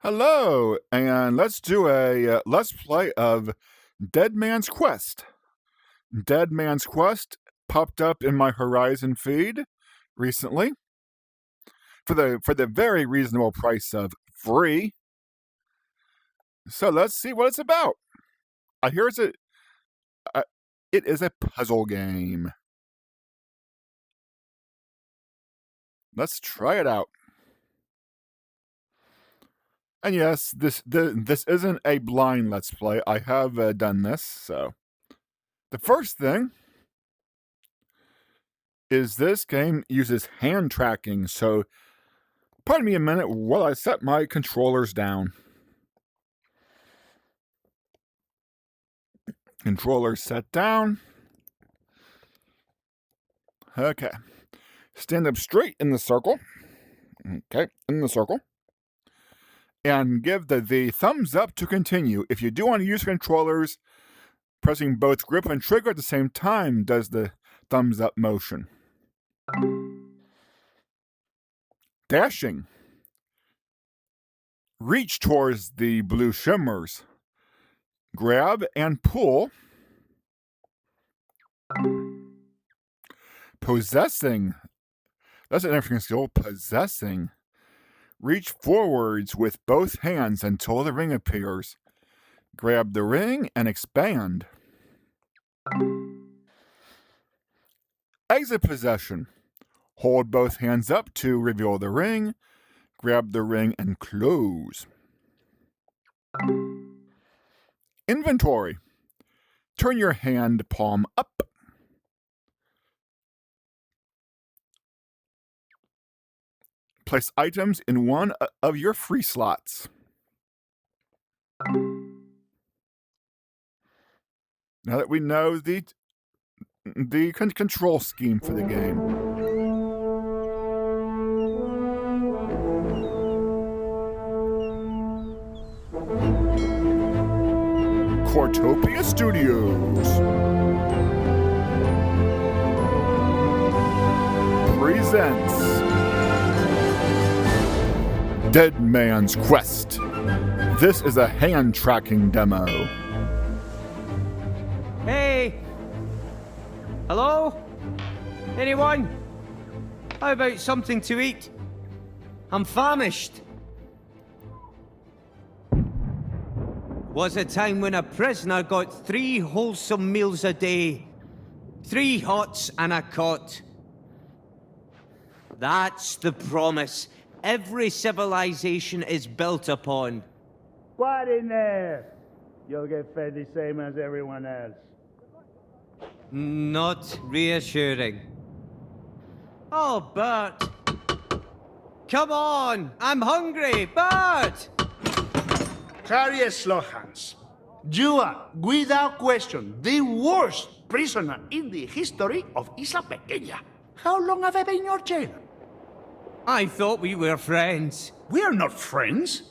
Hello, and let's do a let's play of Dead Man's Quest. Dead Man's Quest popped up in my Horizon feed recently for the very reasonable price of free. So let's see what it's about. I hear it is a puzzle game. Let's try it out. And yes, this isn't a blind Let's Play. I have done this, so. The first thing is this game uses hand tracking, so pardon me a minute while I set my controllers down. Controllers set down. Okay. Stand up straight in the circle. Okay, in the circle. And give the thumbs up to continue. If you do want to use controllers, pressing both grip and trigger at the same time does the thumbs up motion. Dashing. Reach towards the blue shimmers. Grab and pull. Possessing. That's an interesting skill. Possessing. Reach forwards with both hands until the ring appears. Grab the ring and expand. Exit possession. Hold both hands up to reveal the ring. Grab the ring and close. Inventory. Turn your hand palm up. Place items in one of your free slots. Now that we know the control scheme for the game. Cortopia Studios presents Dead Man's Quest. This is a hand tracking demo. Hey! Hello? Anyone? How about something to eat? I'm famished. Was a time when a prisoner got 3 wholesome meals a day. 3 hots and a cot. That's the promise every civilization is built upon. Quiet in there! You'll get fed the same as everyone else. Not reassuring. Oh, Bert. Come on! I'm hungry! Bert! Harry Slohans, you are, without question, the worst prisoner in the history of Isla Pequeña. How long have I been in your jail? I thought we were friends. We are not friends.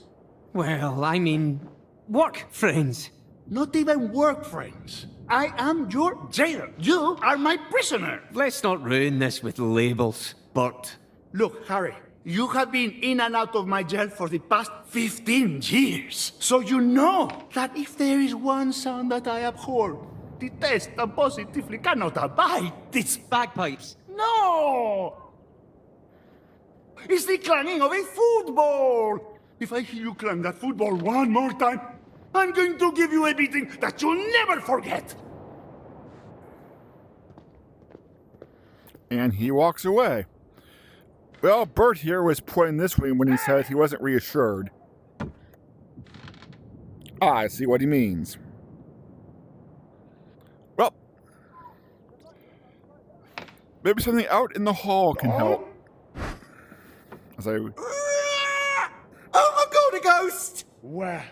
Well, I mean, work friends. Not even work friends. I am your jailer. You are my prisoner. Let's not ruin this with labels, Bert. Look, Harry, you have been in and out of my jail for the past 15 years. So you know that if there is one sound that I abhor, detest, and positively cannot abide, it's Bagpipes. no! It's the clanging of a football! If I hear you clang that football one more time, I'm going to give you a beating that you'll never forget! And he walks away. Well, Bert here was pointing this way when he said he wasn't reassured. I see what he means. Well, maybe something out in the hall can help. As I... Oh my god, a ghost! Well,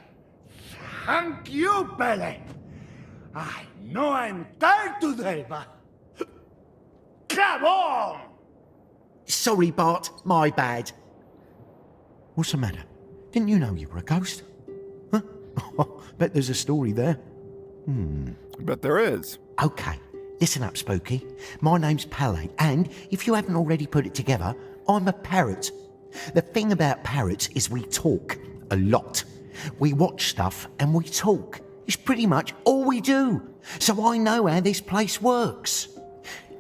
thank you, Pele. I know I'm tired today, but... Come on! Sorry, Bart, my bad. What's the matter? Didn't you know you were a ghost? Huh? Bet there's a story there. I bet there is. Okay, listen up, Spooky. My name's Pele, and if you haven't already put it together, I'm a parrot. The thing about parrots is we talk. a lot. We watch stuff and we talk. It's pretty much all we do. So I know how this place works.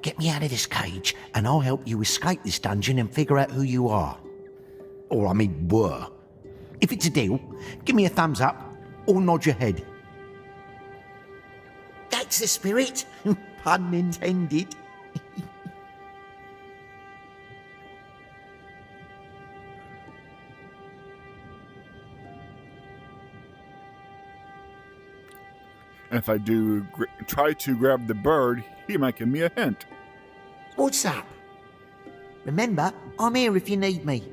Get me out of this cage and I'll help you escape this dungeon and figure out who you are. Or I mean, were. If it's a deal, give me a thumbs up or nod your head. That's the spirit. Pun intended. And if I do try to grab the bird, he might give me a hint. What's up? Remember, I'm here if you need me.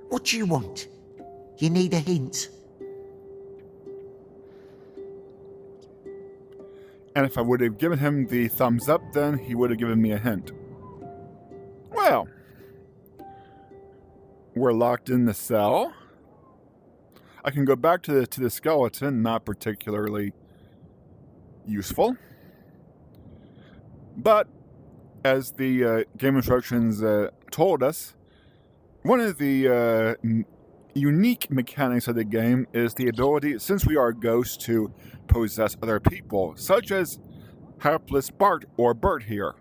What do you want? You need a hint? And if I would have given him the thumbs up, then he would have given me a hint. Well, we're locked in the cell. I can go back to the skeleton, not particularly useful. But, as the game instructions told us, one of the unique mechanics of the game is the ability, since we are ghosts, to possess other people, such as hapless Bart or Bert here.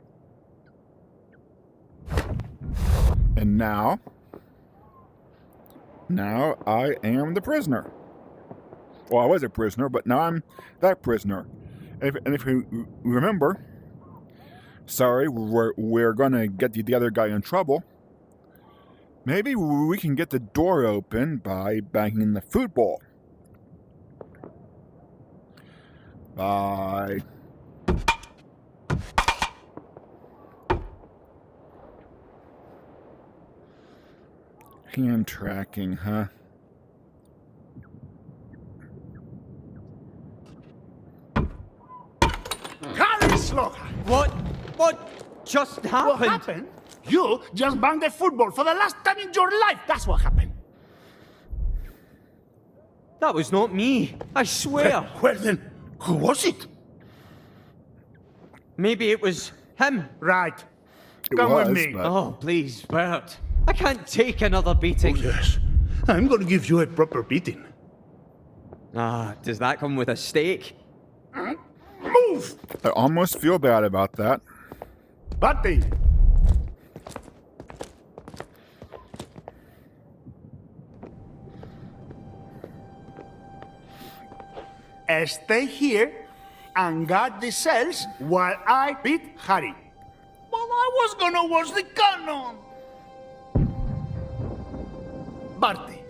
And now I am the prisoner. Well, I was a prisoner, but now I'm that prisoner. And if you remember, sorry, we're going to get the other guy in trouble. Maybe we can get the door open by banging the food bowl. By hand tracking, huh? Harry Slaughter! What just What happened? happened? You just banged the football for the last time in your life. That's what happened. That was not me. I swear. Well then, who was it? Maybe it was him. Right. It Come was, with me. but- Oh, please, Bert. I can't take another Oh, beating. yes. I'm gonna give you a proper beating. Ah, does that come with a steak? Move! I almost feel bad about that. Buddy! Stay here and guard the cells while I beat Harry. But I was gonna watch the cannon. Barty,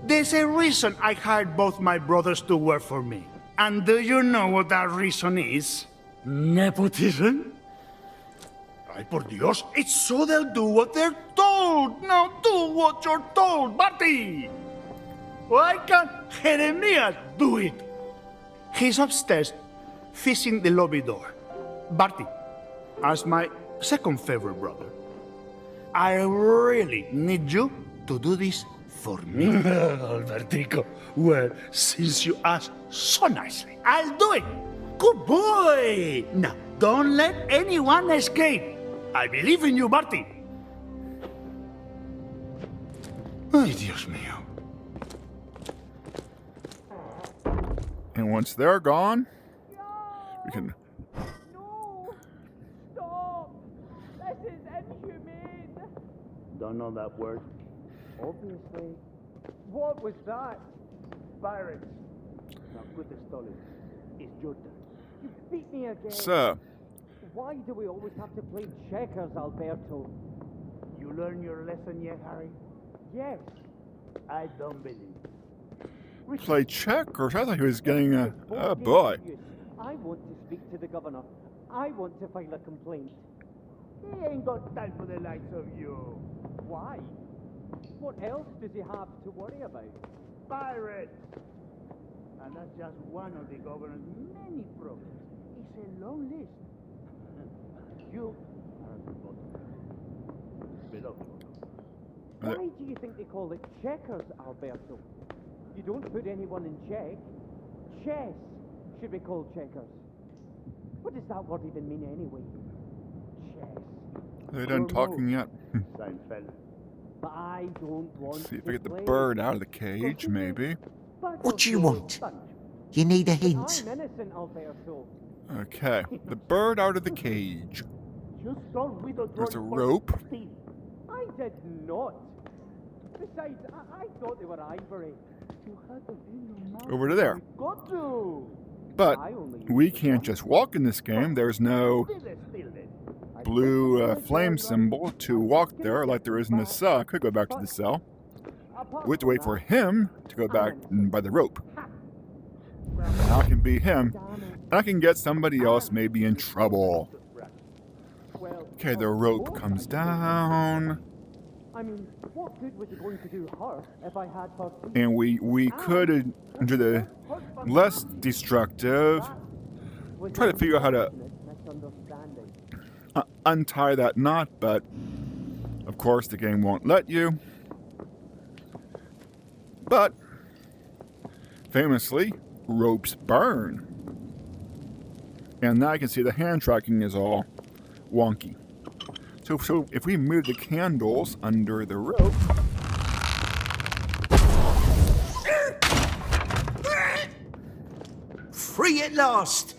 there's a reason I hired both my brothers to work for me. And do you know what that reason is? Nepotism? Ay, por Dios, it's so they'll do what they're told. Now do what you're told, Barty! Why can't Jeremias do it? He's upstairs, fixing the lobby door. Barty, as my second favorite brother, I really need you to do this for me. Albertico, well, since you asked so nicely, I'll do it. Good boy! Now, don't let anyone escape. I believe in you, Barty. Ay, Dios mío. And once they're gone, we can... No! Stop! This is inhumane! Don't know that word. Obviously. What was that? Pirates. Now put the stolen. It's your turn. You beat me again. So, Why do we always have to play checkers, Alberto? You learn your lesson yet, Harry? Yes. I don't believe. play checkers? I thought he was getting a... This board Oh, game boy. is used. I want to speak to the governor. I want to file a complaint. He ain't got time for the likes of you. Why? What else does he have to worry about? Pirates! And that's just one of the governor's many problems. It's a long list. You are at the bottom. Below. Why do you think they call it checkers, Alberto? You don't put anyone in check. Chess should be called checkers. What does that word even mean anyway? Chess. Are they done talking yet? Seinfeld. But I don't want See if to I get the play. bird out of the cage, maybe. What do you want? You need a hint? I'm innocent, Alberto. Okay, the bird out of the cage. You stole Widow There's a George for rope. 15. I did not. Besides, I thought they were ivory. You had them in your mouth. Over to there. You got to. But I only we can't just walk in this game. There's no Steal it, steal it. blue flame symbol to walk there like there is in the cell. I could go back to the cell. We have to wait for him to go back by the rope. And I can be him. And I can get somebody else maybe in trouble. Okay, the rope comes down. I mean, what good was it going to do her if I had her feet? And we could do the less destructive. Try to figure out how to Misunderstanding. untie that knot, but of course the game won't let you. But famously, ropes burn. And now I can see the hand tracking is all wonky. So if we move the candles under the rope, Free at last!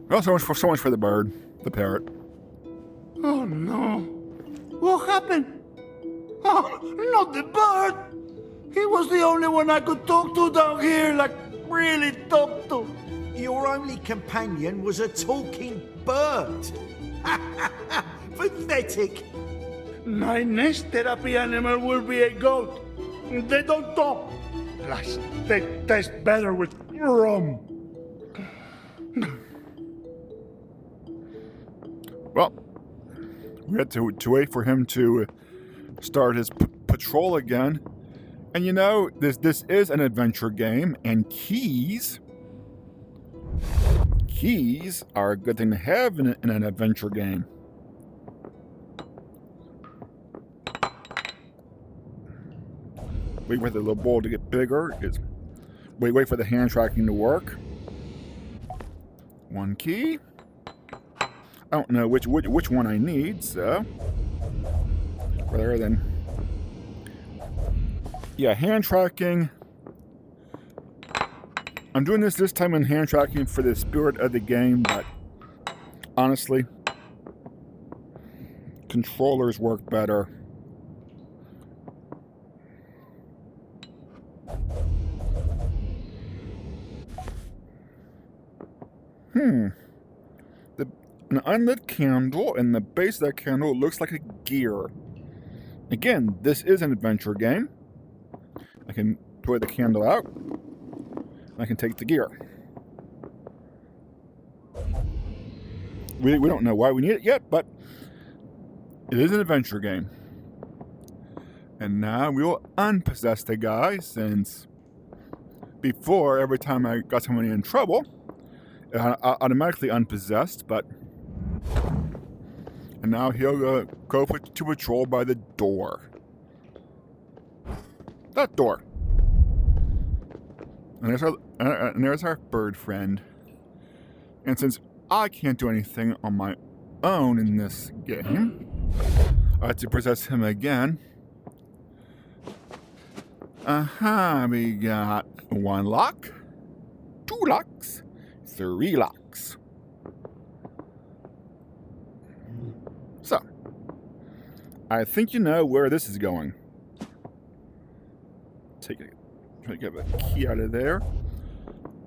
well, so much for the bird, the parrot. Oh no. What happened? Oh, not the bird. He was the only one I could talk to down here, like really talk to. Your only companion was a talking bird. Pathetic. My next therapy animal will be a goat. They don't talk. Plus, they taste better with rum. Well, we had to wait for him to start his patrol again. And you know, this is an adventure game, and keys are a good thing to have in an adventure game. Wait for the little bowl to get bigger. Wait for the hand tracking to work. One key. I don't know which one I need, so rather than hand tracking. I'm doing this time in hand tracking for the spirit of the game, but honestly, controllers work better. An unlit candle, and the base of that candle looks like a gear. Again, this is an adventure game. I can pour the candle out. I can take the gear. We don't know why we need it yet, but it is an adventure game. And now we will unpossess the guy, since before, every time I got somebody in trouble, it automatically unpossessed, but... And now he'll go to patrol by the door. That door. And there's our bird friend. And since I can't do anything on my own in this game, I have to possess him again. We got 1 lock, 2 locks, 3 locks. So, I think you know where this is going. Try to get the key out of there.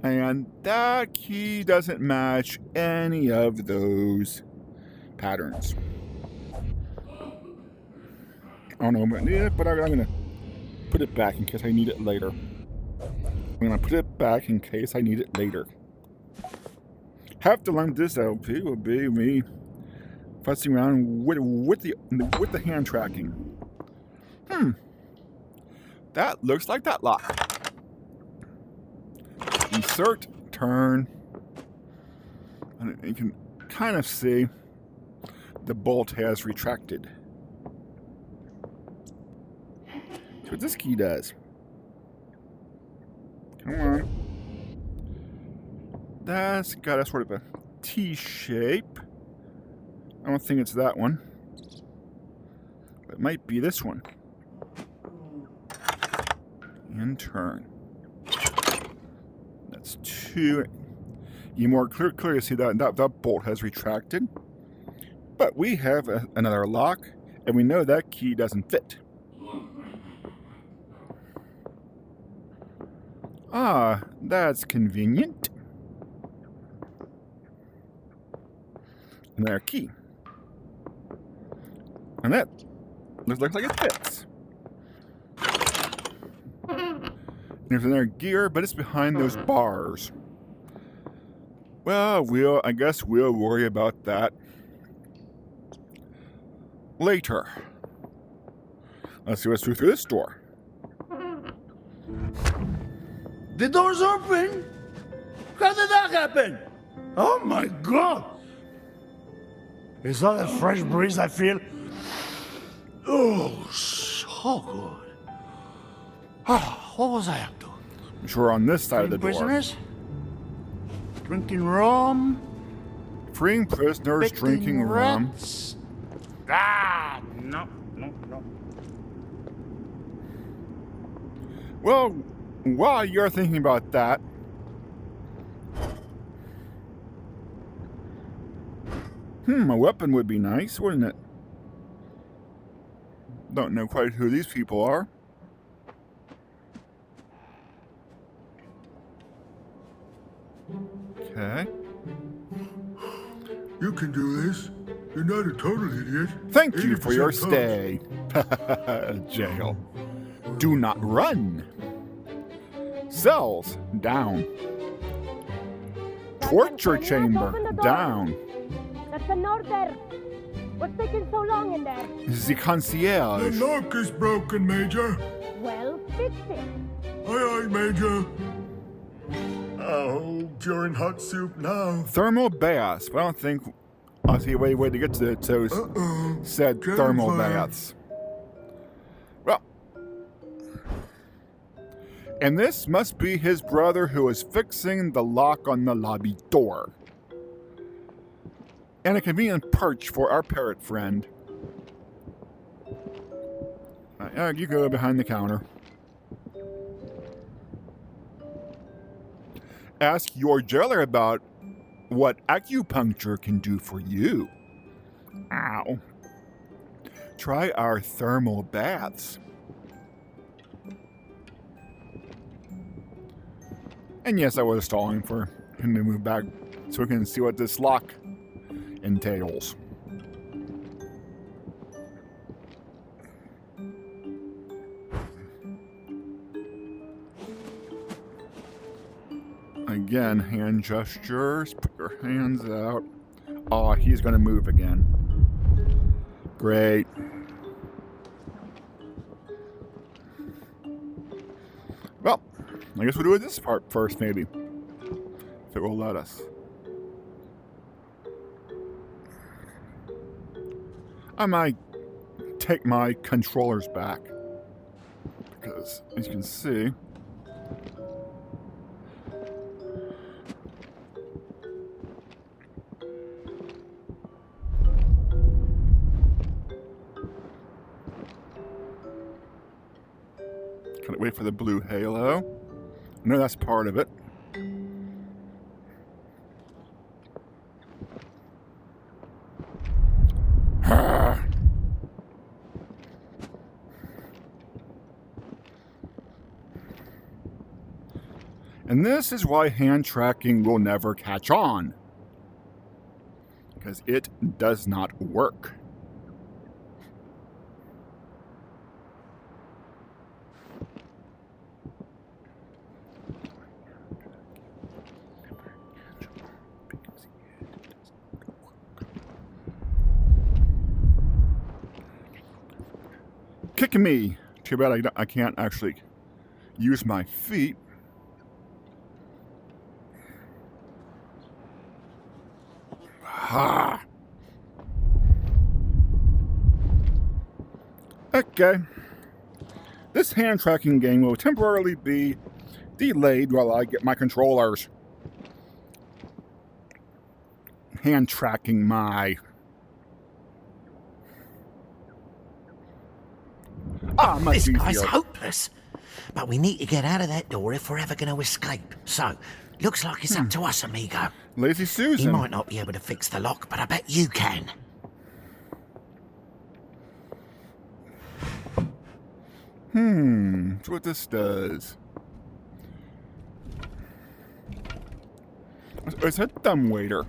And that key doesn't match any of those patterns. I don't know if I need it, but I'm going to put it back in case I need it later. I'm going to put it back in case I need it later. Half the length of this LP will be me fussing around with the hand tracking. That looks like that lock. Insert, turn. And you can kind of see the bolt has retracted. That's what this key does. Come on. That's got a sort of a T shape. I don't think it's that one. It might be this one. And turn. That's 2. You more clearly see that bolt has retracted. But we have another lock, and we know that key doesn't fit. Ah, that's convenient. Another key. And that looks like it fits. There's another gear, but it's behind those bars. Well, I guess we'll worry about that later. Let's see what's through this door. The door's open. How did that happen? Oh my God! Is that a fresh breeze I feel? Oh, so good. Oh, what was I up to? I'm sure on this side of the door. Prisoners? Drinking rum? Freeing prisoners, drinking rum. rats? Ah, no. Well, while you're thinking about that, a weapon would be nice, wouldn't it? Don't know quite who these people are. Okay. You can do this. You're not a total idiot. Thank you for your 80% stay. Jail. Do not run. Cells, down. Torture chamber, down. That's an order. What's taking so long in there? The The concierge. lock is broken, Major. Well, fix it. Aye, Major. Oh, you're in hot soup now. Thermal baths. Well, I don't think I'll see a way to get to those said Dragonfly. thermal baths. Well, and this must be his brother who is fixing the lock on the lobby door. And a convenient perch for our parrot friend. You go behind the counter. Ask your jailer about what acupuncture can do for you. Ow. Try our thermal baths. And yes, I was stalling for him to move back so we can see what this lock entails. Again, hand gestures. Put your hands out. Oh, he's going to move again. Great. Well, I guess we'll do this part first, maybe. If it will let us. I might take my controllers back. Because, as you can see, gotta wait for the blue halo. I know that's part of it. And this is why hand tracking will never catch on. Because it does not work. Kick me. Too bad I can't actually use my feet. Ah. Okay. This hand tracking game will temporarily be delayed while I get my controllers. Hand tracking my Ah, much This guy's easier. hopeless. But we need to get out of that door if we're ever going to escape. So, looks like it's up to us, amigo. Lazy He Susan. might not be able to fix the lock, but I bet you can. That's what this does. It's a dumbwaiter.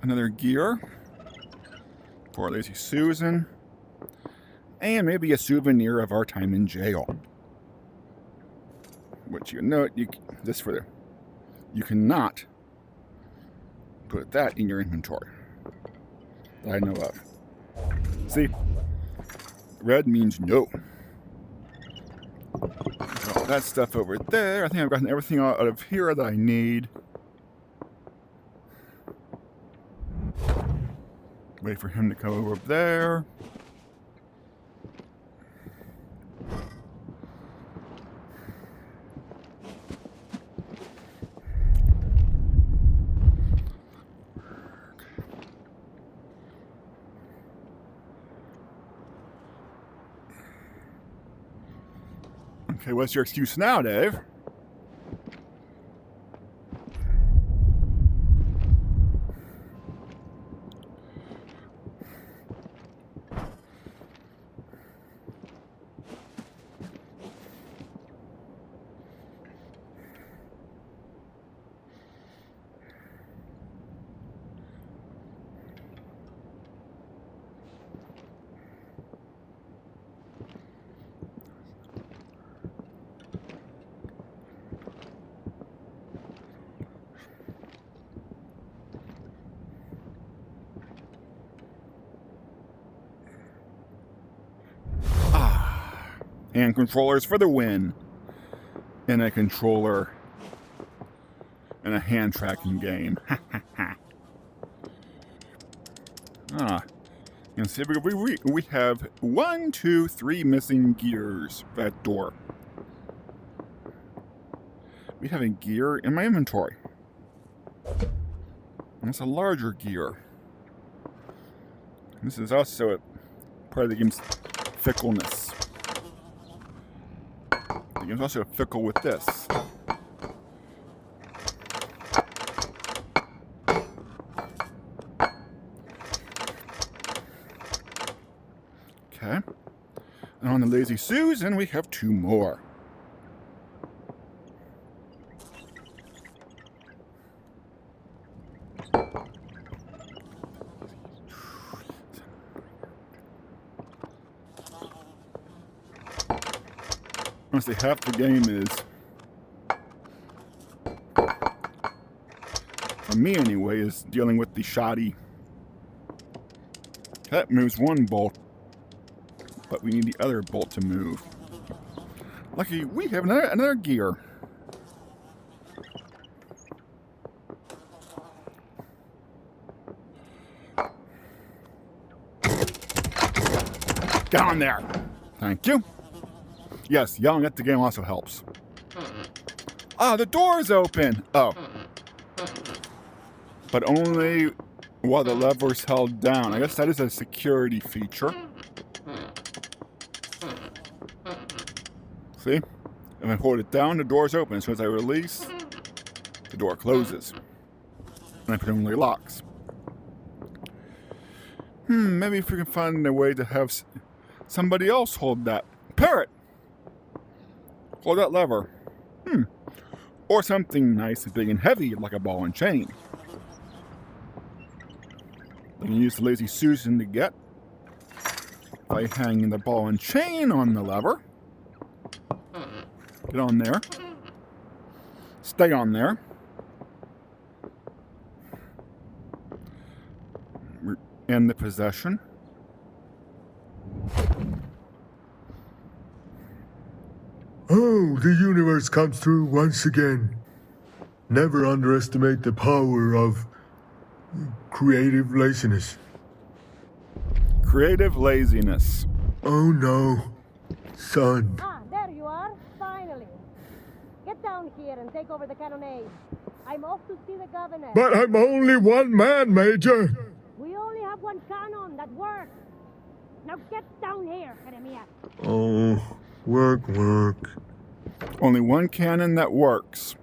Another gear for Lazy Susan. And maybe a souvenir of our time in jail. Which you know, you cannot put that in your inventory. That I know of. See? Red means no. So that stuff over there. I think I've gotten everything out of here that I need. Wait for him to come over there. Okay, what's your excuse now, Dave? Hand controllers for the win. In a controller. In a hand tracking game. And see, we have 1, 2, 3 missing gears for that door. We have a gear in my inventory. And it's a larger gear. This is also a part of the game's fickleness. The game's also fickle with this. Okay. And on the Lazy Susan, we have 2 more. Honestly, half the game is, for me anyway, is dealing with the shoddy. That moves one bolt, but we need the other bolt to move. Lucky, we have another gear. Get on there. Thank you. Yes, yelling at the game also helps. Ah, the door's open. Oh. But only while the lever's held down. I guess that is a security feature. See? If I hold it down, the door's open. As soon as I release, the door closes. And it presumably locks. Maybe if we can find a way to have somebody else hold that. Parrot! Hold that lever. Or something nice and big and heavy like a ball and chain. You can use the Lazy Susan to get by hanging the ball and chain on the lever. Get on there. Stay on there. End the possession. Oh, the universe comes through once again. Never underestimate the power of creative laziness. creative laziness. Oh no. Son. Ah, there you are, finally. Get down here and take over the cannonade. I'm off to see the governor. But I'm only one man, Major. We only have one cannon that works. Now get down here, Jeremiah. Oh, work. Only one cannon that works.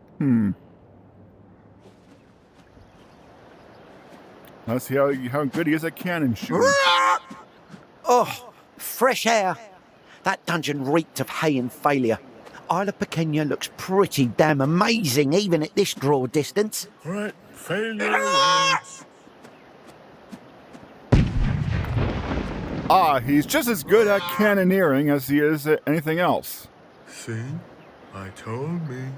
Let's see how good he is at cannon shooting. Oh, fresh air. That dungeon reeked of hay and failure. Isla Pequena looks pretty damn amazing, even at this draw distance. Right, failure awaits. Ah, he's just as good at cannoneering as he is at anything else. See? I told me.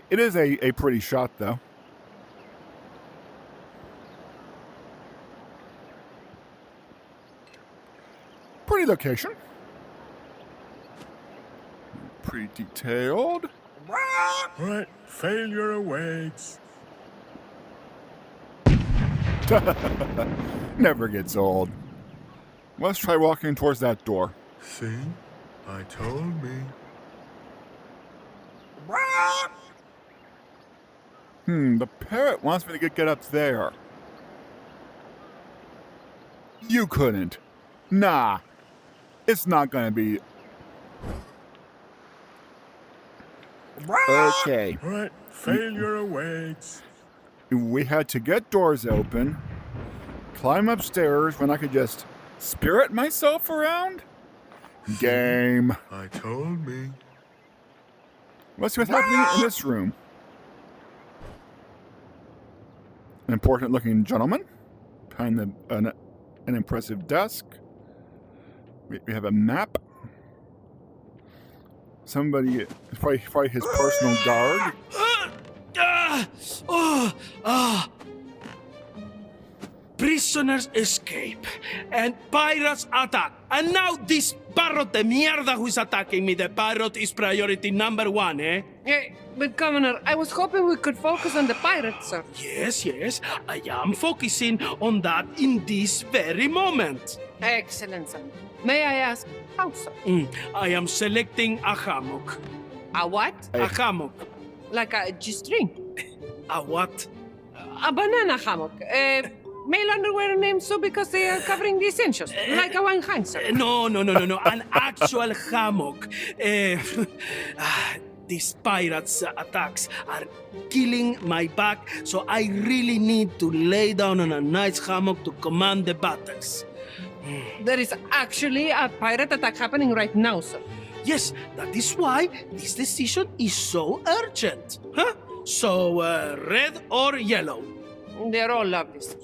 It is a pretty shot, though. Pretty location. Pretty detailed. Right, failure awaits. Never gets old. Let's try walking towards that door. See? I told me. The parrot wants me to get up there. You couldn't. Nah. It's not gonna be... Okay. Right, failure awaits. We had to get doors open, climb upstairs when I could just spirit myself around? Game. I told me. Let's see what's happening in this room. An important looking gentleman behind an impressive desk. We have a map. Somebody, probably his personal guard. Prisoners escape, and pirates attack. And now this parrot de mierda who is attacking me, the parrot is priority number one, eh? But Governor, I was hoping we could focus on the pirates, sir. Yes, I am focusing on that in this very moment. Excellent, sir. May I ask how, sir? I am selecting a hammock. A what? A hammock. Like a G-string? A what? A banana hammock. Male underwear named so because they are covering the essentials. Like a one hand, sir. No. An actual hammock. These pirates' attacks are killing my back, so I really need to lay down on a nice hammock to command the battles. There is actually a pirate attack happening right now, sir. Yes, that is why this decision is so urgent. Huh? So, red or yellow? They're all lovely, sir.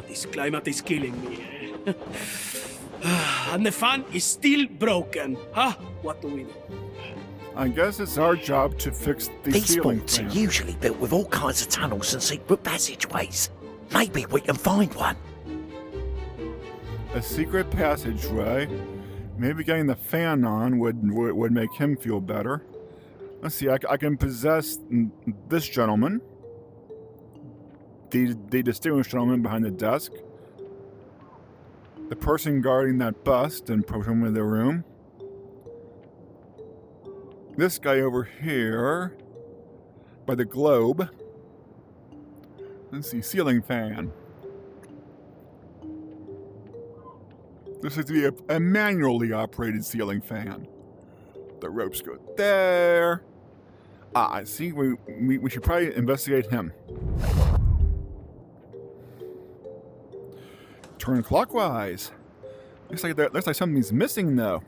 This climate is killing me. And the fan is still broken. Huh? What do we do? I guess it's our job to fix the These ceiling forts are fan. usually built with all kinds of tunnels and secret passageways. Maybe we can find one. A secret passageway. Maybe getting the fan on would make him feel better. Let's see, I can possess this gentleman. The distinguished gentleman behind the desk. The person guarding that bust and presumably the room. This guy over here by the globe. Let's see, ceiling fan. This is to be a manually operated ceiling fan. The ropes go there. I see. We should probably investigate him. Turn clockwise. Looks like something's missing though.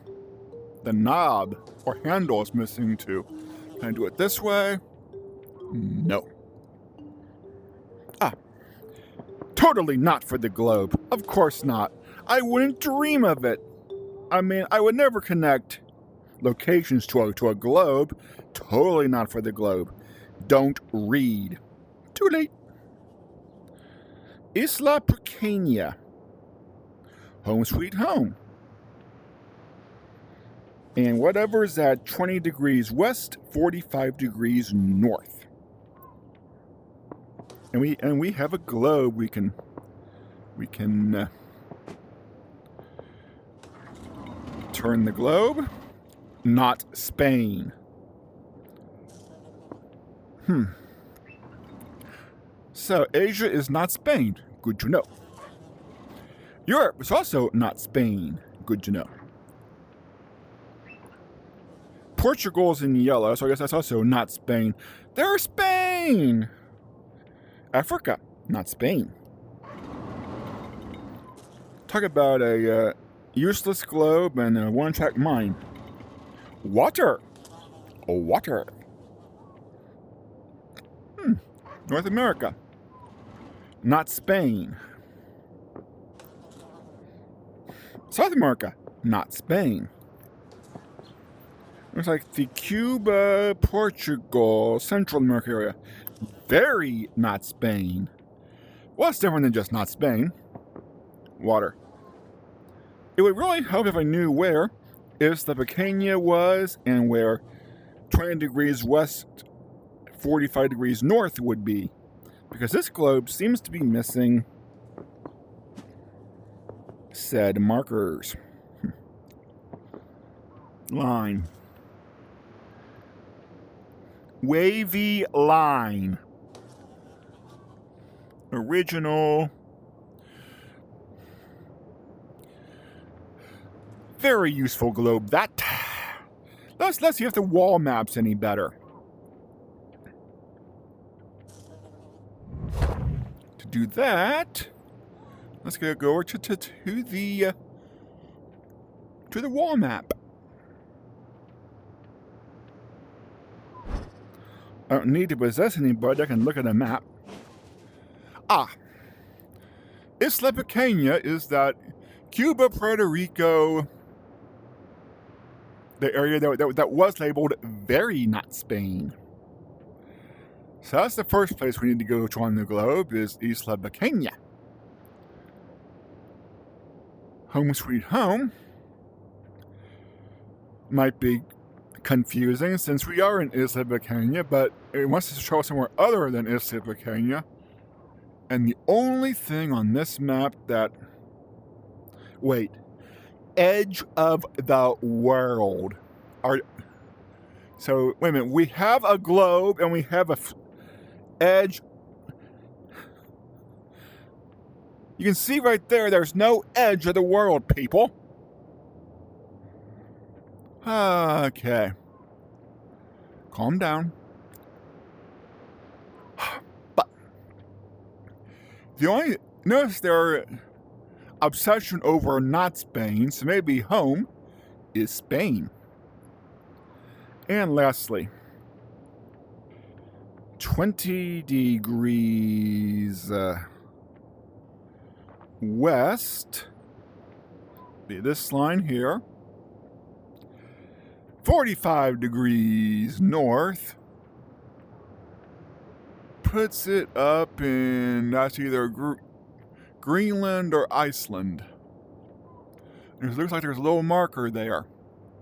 The knob or handle is missing too. Can I do it this way? No. Totally not for the globe. Of course not. I wouldn't dream of it. I mean, I would never connect locations to a globe. Totally not for the globe. Don't read. Too late. Isla Pequena. Home sweet home. And whatever is at 20 degrees west, 45 degrees north. And we have a globe we can turn the globe. Not Spain. So Asia is not Spain. Good to know. Europe is also not Spain. Good to know. Portugal's in yellow, so I guess that's also not Spain. They're Spain! Africa, not Spain. Talk about a useless globe and a one-track mind. Water. Water. North America. Not Spain. South America. Not Spain. Looks like the Cuba, Portugal, Central America area. Very not Spain. Well, it's different than just not Spain. Water. It would really help if I knew where Isla Pequeña was and where 20 degrees west, 45 degrees north would be. Because this globe seems to be missing said markers. Line. Wavy line. Original. Very useful globe. That. Let's see if the wall map's any better. To do that, let's go over to the wall map. I don't need to possess anybody. I can look at a map. Isla Pequeña is that Cuba, Puerto Rico, the area that was labeled very not Spain. So that's the first place we need to go to on the globe is Isla Pequeña. Home sweet home might be confusing since we are in Isla Pequeña, but it wants to show us somewhere other than Isla Pequeña. And the only thing on this map that... Wait. Edge of the world. So, wait a minute. We have a globe and we have a edge. You can see right there, there's no edge of the world, people. Okay. Calm down. But the only... Notice their obsession over not Spain, so maybe home is Spain. And lastly, 20 degrees west, be this line here, 45 degrees north, puts it up in, that's either Greenland or Iceland. It looks like there's a little marker there.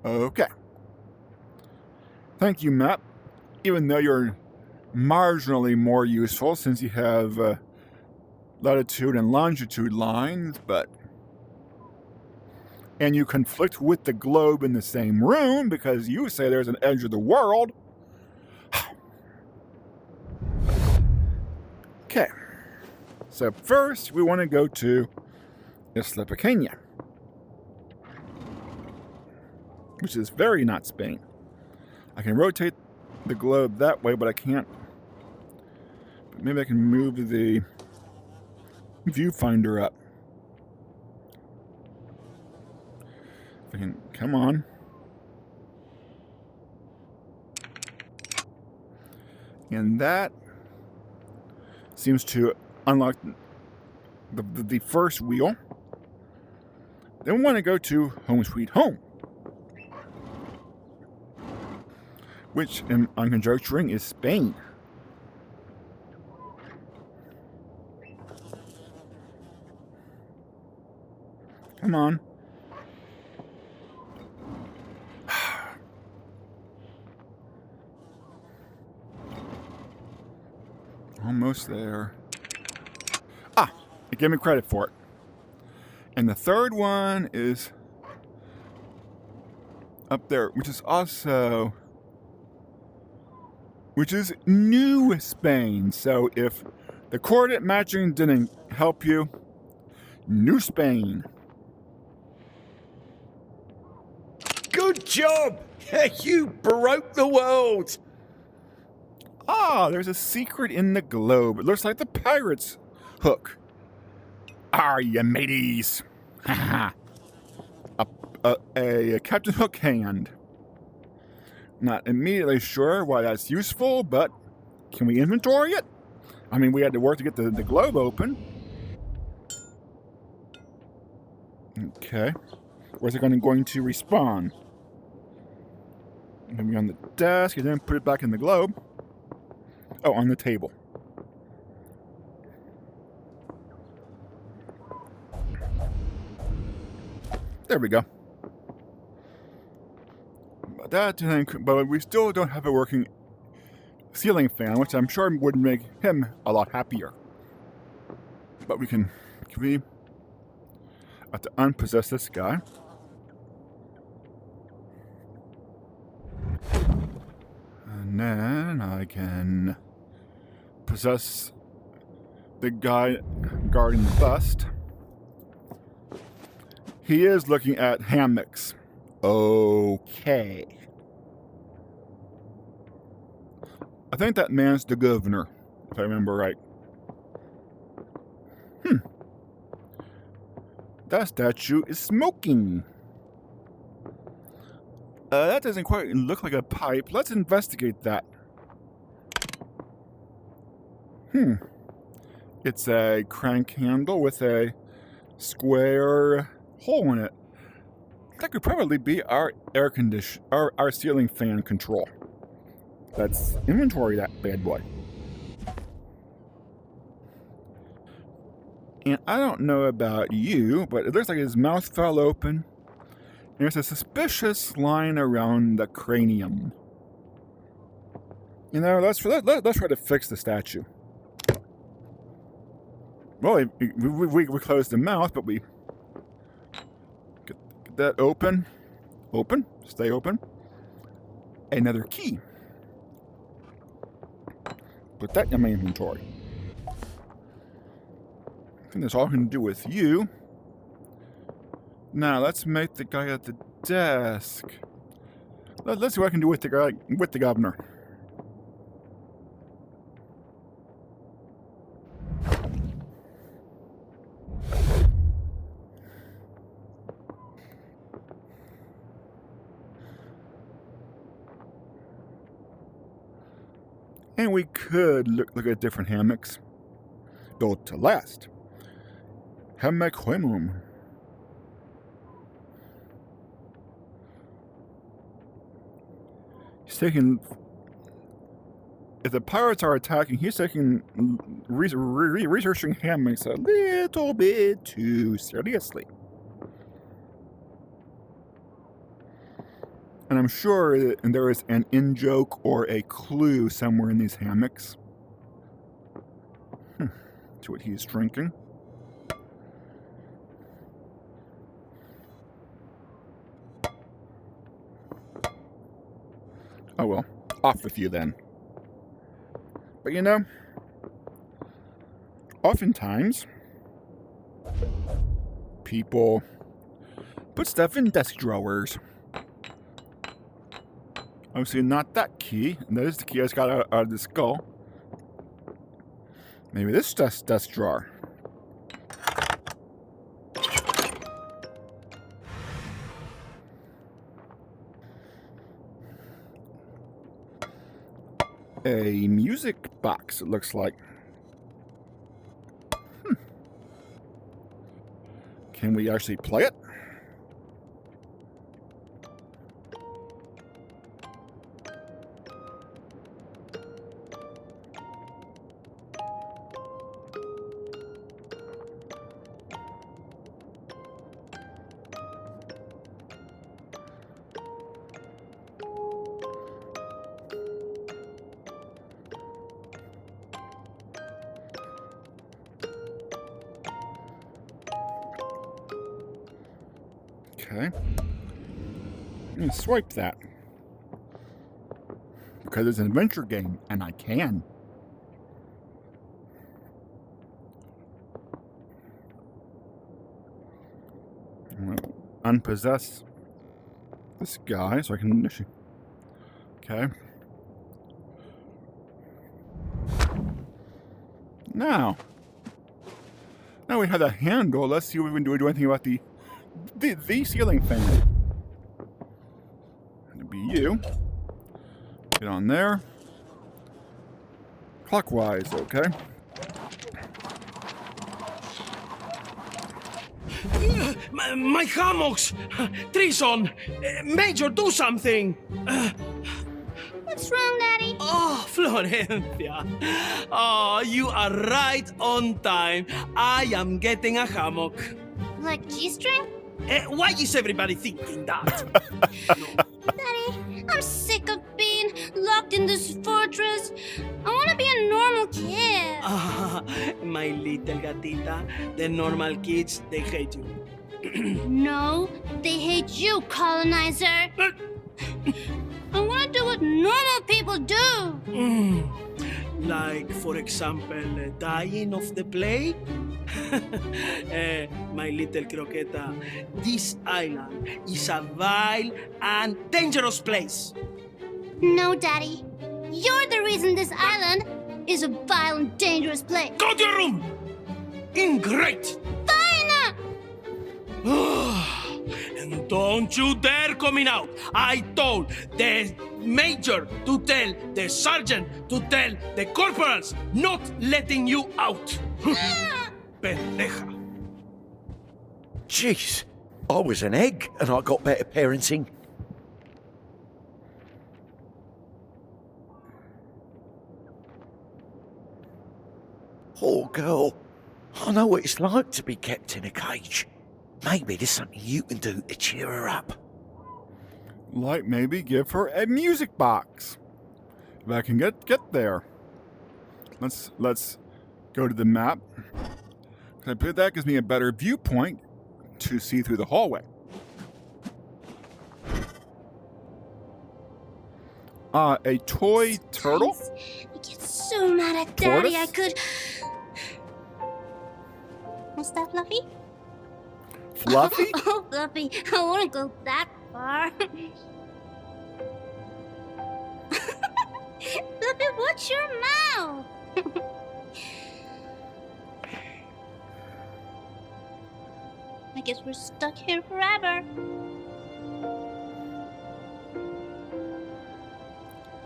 Okay. Thank you, map. Even though you're marginally more useful since you have latitude and longitude lines, but... And you conflict with the globe in the same room because you say there's an edge of the world. Okay. So first, we want to go to Isla Pequeña, which is very not Spain. I can rotate the globe that way, but I can't. But maybe I can move the viewfinder up. If I can, come on. And that seems to unlock the first wheel. Then we want to go to Home Sweet Home, which on conjecturing is Spain. Come on. Almost there. Give me credit for it. And the third one is up there, which is New Spain. So if the coordinate matching didn't help you, New Spain. Good job! You broke the world! Ah, there's a secret in the globe. It looks like the pirate's hook. Are you mateys? a Captain Hook hand. Not immediately sure why that's useful, but can we inventory it? I mean, we had to work to get the globe open. Okay. Where's it going to respawn? Maybe on the desk and then put it back in the globe. Oh, on the table. There we go. But we still don't have a working ceiling fan, which I'm sure would make him a lot happier. But can we have to unpossess this guy. And then I can possess the guy guarding the bust. He is looking at hammocks. Okay. I think that man's the governor, if I remember right. That statue is smoking. That doesn't quite look like a pipe. Let's investigate that. It's a crank handle with a square hole in it. That could probably be our air condition, our ceiling fan control. Let's inventory that bad boy. And I don't know about you, but it looks like his mouth fell open. And there's a suspicious line around the cranium. You know, let's try to fix the statue. Well, we closed the mouth, but we get that open. Open. Stay open. Another key. Put that in my inventory. I think that's all I can do with you. Now, let's make the guy at the desk. Let's see what I can do with the guy, with the governor. And we could look at different hammocks. Built to last. Hammock Huimum. He's taking... If the pirates are attacking, he's taking researching hammocks a little bit too seriously. And I'm sure that there is an in-joke or a clue somewhere in these hammocks. To what he's drinking. Oh well, off with you then. But you know, oftentimes, people put stuff in desk drawers. Obviously not that key, and that is the key I just got out of the skull. Maybe this desk drawer. A music box, it looks like. Can we actually play it? Okay. Let me swipe that. Because it's an adventure game, and I can. I'm gonna unpossess this guy so I can... Okay. Now we have the handle. Let's see if we can do anything about the ceiling fan. It'll be you. Get on there. Clockwise, okay. My hammocks! Treason! Major, do something! What's wrong, Daddy? Oh, Florencia. Oh, you are right on time. I am getting a hammock. Like G-string? Why is everybody thinking that? Daddy, I'm sick of being locked in this fortress. I want to be a normal kid. Ah, my little gatita, the normal kids, they hate you. No, they hate you, colonizer. I want to do what normal people do. Like, for example, dying of the plague? My little croqueta, this island is a vile and dangerous place. No, Daddy. You're the reason this island is a vile and dangerous place. Go to your room! Ingrate! Fine! And don't you dare coming out! I told the major to tell the sergeant to tell the corporals not letting you out. Pendeja. Jeez, I was an egg and I got better parenting. Poor girl. I know what it's like to be kept in a cage. Maybe there's something you can do to cheer her up. Like maybe give her a music box. If I can get there. Let's go to the map. I bet that gives me a better viewpoint to see through the hallway. A toy turtle? I get so mad at Daddy, I Tortoise? could... What's that, Fluffy? Fluffy? Oh, Fluffy, I want to go that far. Fluffy, watch your mouth. I guess we're stuck here forever.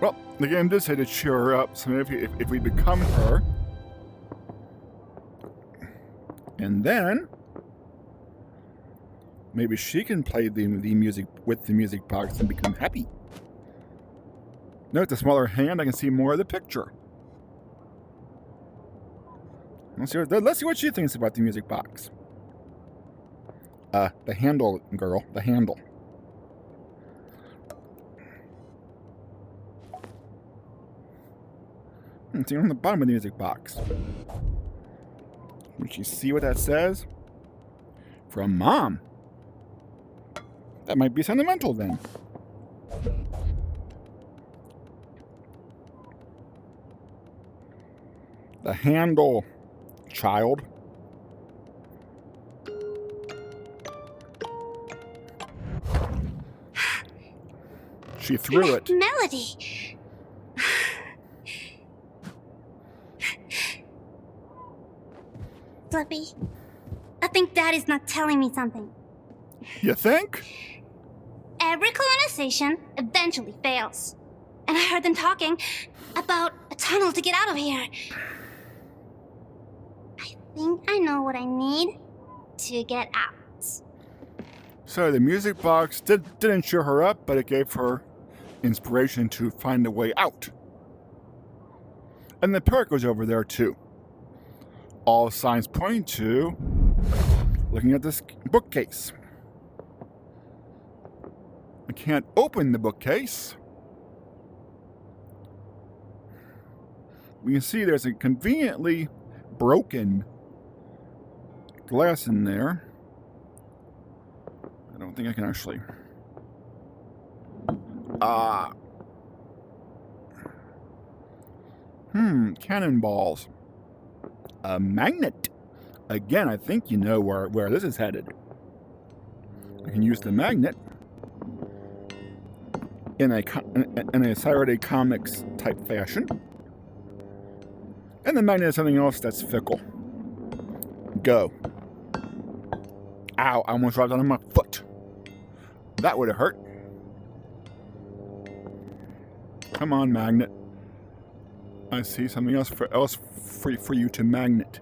Well, the game did say to cheer her up, so maybe if we become her, and then maybe she can play the music with the music box and become happy. Now with the smaller hand, I can see more of the picture. Let's see what she thinks about the music box. The handle, girl, the handle. See on the bottom of the music box. Would you see what that says? From Mom. That might be sentimental then. The handle, child. She threw it. Melody. Fluffy, I think Daddy's not telling me something. You think? Every colonization eventually fails. And I heard them talking about a tunnel to get out of here. I think I know what I need to get out. So the music box didn't cheer her up, but it gave her inspiration to find a way out. And the parrot goes over there too. All signs point to looking at this bookcase. I can't open the bookcase. We can see there's a conveniently broken glass in there. don't think I can actually. Cannonballs. A magnet. Again, I think you know where this is headed. I can use the magnet in a Saturday Comics type fashion. And the magnet is something else that's fickle. Go. Ow, I almost dropped on my foot. That would have hurt. Come on, magnet. I see something else for you to magnet.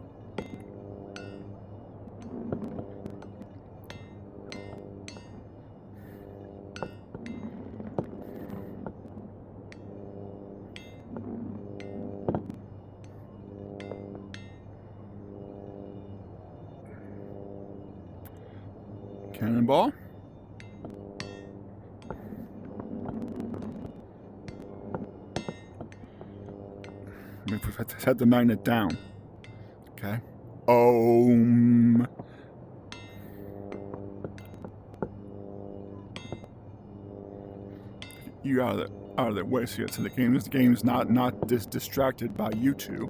Cannonball. Set the magnet down. Okay. You out of the way so the game is not distracted by you two.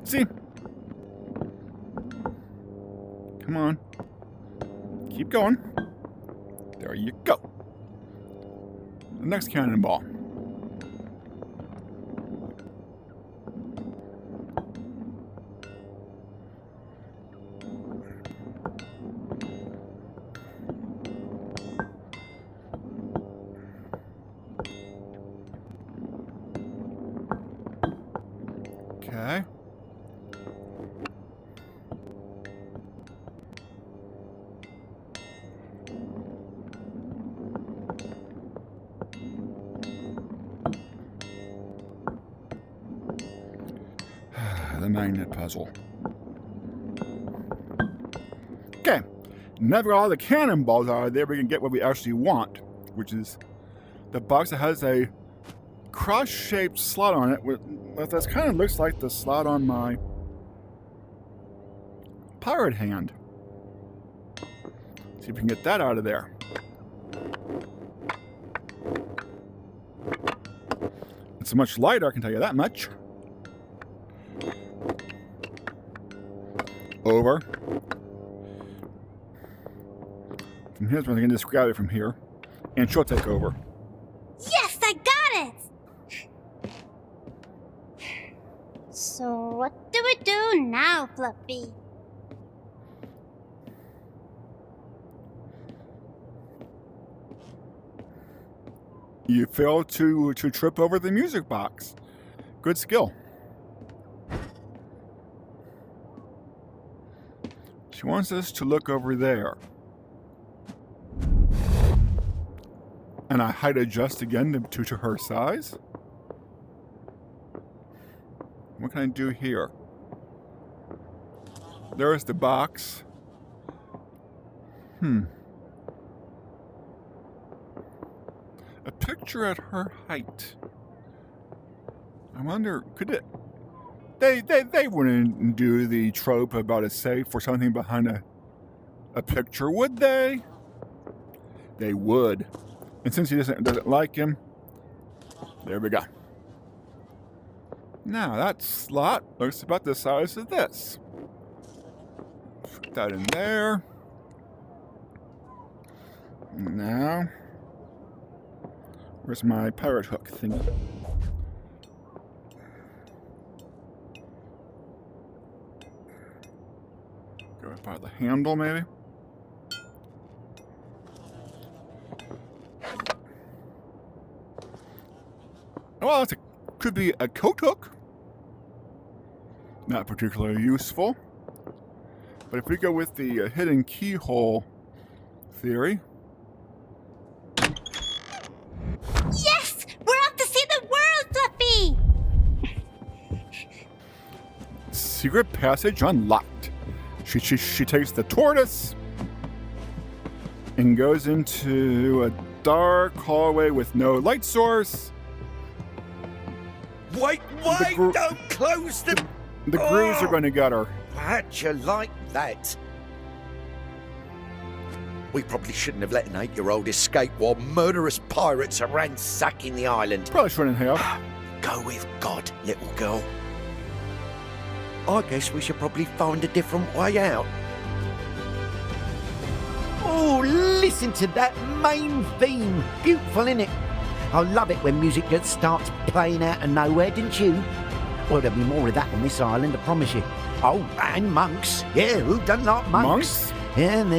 See? Come on. Keep going. There you go. The next cannonball. Okay. The magnet puzzle. Okay, never all the cannonballs are there. We can get what we actually want, which is the box that has a cross-shaped slot on it. That kind of looks like the slot on my pirate hand. See if we can get that out of there. It's much lighter, I can tell you that much. Over. From here's where I can just grab it from here, and she'll take over. Yes, I got it! So what do we do now, Fluffy? You failed to trip over the music box. Good skill. She wants us to look over there. And I height adjust again to her size. What can I do here? There's the box. A picture at her height. I wonder, could it... They wouldn't do the trope about a safe or something behind a picture, would they? They would. And since he doesn't like him, there we go. Now that slot looks about the size of this. Put that in there. Now, where's my pirate hook thingy? Go by the handle, maybe. Well, could be a coat hook. Not particularly useful. But if we go with the hidden keyhole theory. Yes! We're off to see the world, Fluffy! Secret passage unlocked. She takes the tortoise and goes into a dark hallway with no light source. Wait, don't close the... The grooves are going to get her. How'd you like that? We probably shouldn't have let an 8-year-old escape while murderous pirates are ransacking the island. Probably shouldn't have. Go with God, little girl. I guess we should probably find a different way out. Oh, listen to that main theme. Beautiful, innit? I love it when music just starts playing out of nowhere, didn't you? Well, there'll be more of that on this island, I promise you. Oh, and monks. Yeah, who doesn't like monks? Monks? Yeah, and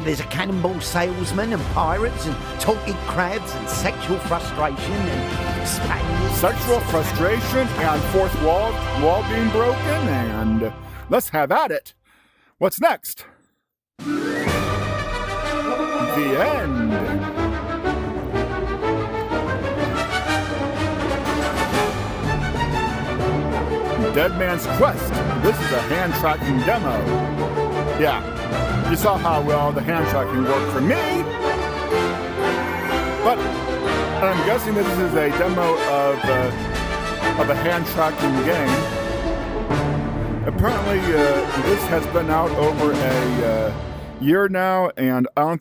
there's a cannonball salesman and pirates and talking crabs and sexual frustration and Spaniards. Sexual frustration and fourth wall being broken, and let's have at it. What's next? The end. Dead Man's Quest. This is a hand tracking demo. Yeah, you saw how well the hand tracking worked for me. But I'm guessing this is a demo of a hand tracking game. Apparently, this has been out over a year now, and I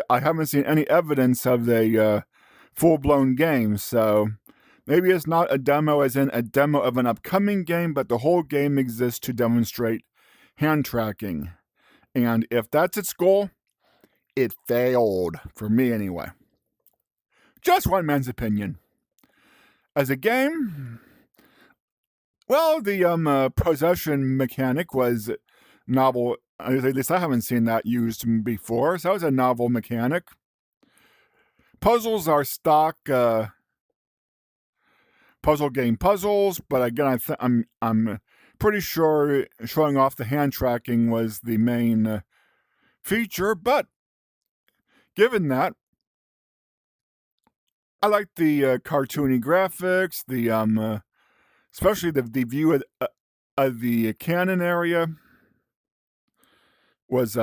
haven't seen any evidence of a full-blown game, so maybe it's not a demo as in a demo of an upcoming game, but the whole game exists to demonstrate hand tracking. And if that's its goal, it failed, for me anyway. Just one man's opinion. As a game, well, the possession mechanic was novel. At least I haven't seen that used before, so that was a novel mechanic. Puzzles are stock puzzle game puzzles, but again, I'm pretty sure showing off the hand tracking was the main feature. But given that, I like the cartoony graphics, the especially the view of the cannon area was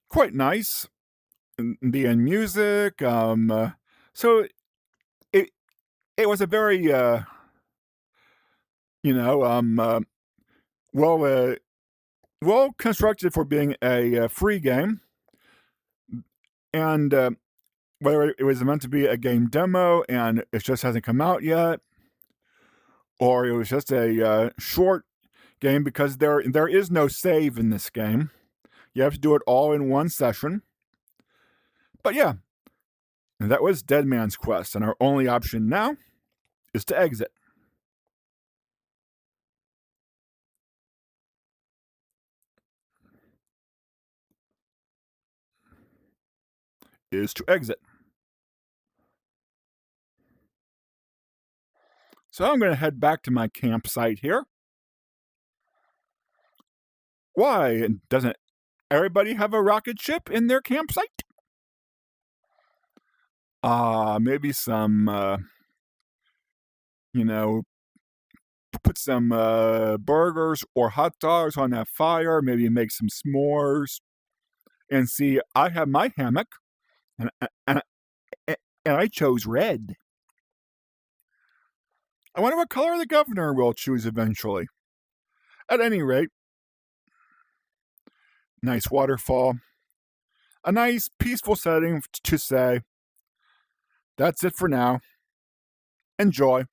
quite nice. The end music, so it was a very well constructed for being a free game, and whether it was meant to be a game demo and it just hasn't come out yet, or it was just a short game, because there is no save in this game. You have to do it all in one session. But yeah, that was Dead Man's Quest, and our only option now is to exit. So I'm going to head back to my campsite here. Why? Doesn't everybody have a rocket ship in their campsite? Maybe some, put some burgers or hot dogs on that fire, maybe make some s'mores. And see, I have my hammock, and I chose red. I wonder what color the governor will choose eventually. At any rate, nice waterfall, a nice peaceful setting to say, that's it for now. Enjoy.